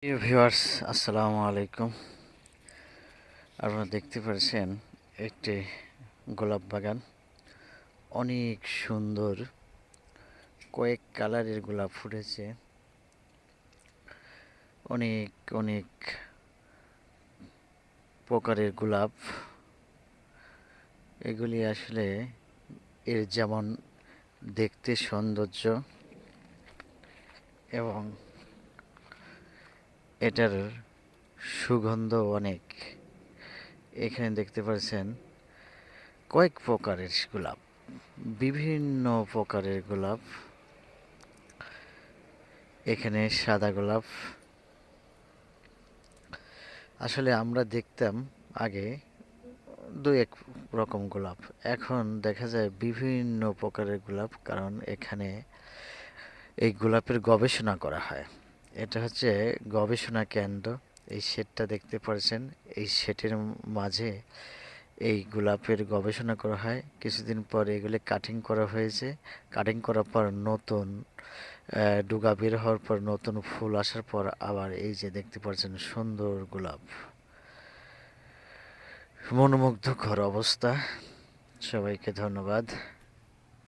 প্রিয় ভিউয়ার্স, আসসালামু আলাইকুম। আপনারা দেখতে পাচ্ছেন একটি গোলাপ বাগান। অনেক সুন্দর কয়েক কালারের গোলাপ ফুটেছে। অনেক অনেক প্রকারের গোলাপ। এগুলি আসলে এর যেমন দেখতে সৌন্দর্য এবং এটার সুগন্ধ অনেক। এখানে দেখতে পাচ্ছেন কয়েক প্রকারের গোলাপ, বিভিন্ন প্রকারের গোলাপ। এখানে সাদা গোলাপ। আসলে আমরা দেখতাম আগে দুই এক রকম গোলাপ, এখন দেখা যায় বিভিন্ন প্রকারের গোলাপ, কারণ এখানে এই গোলাপের গবেষণা করা হয়। এটা হচ্ছে গবেষণা কেন্দ্র। এই শেডটা দেখতে পাচ্ছেন, এই শেডের মাঝে এই গোলাপের গবেষণা করা হয়। কিছুদিন পর এগুলি কাটিং করা হয়েছে। কাটিং করার পর নতুন ডুগা বের হওয়ার পর নতুন ফুল আসার পর আবার এই যে দেখতে পাচ্ছেন সুন্দর গোলাপ, মনোমুগ্ধকর অবস্থা। সবাইকে ধন্যবাদ।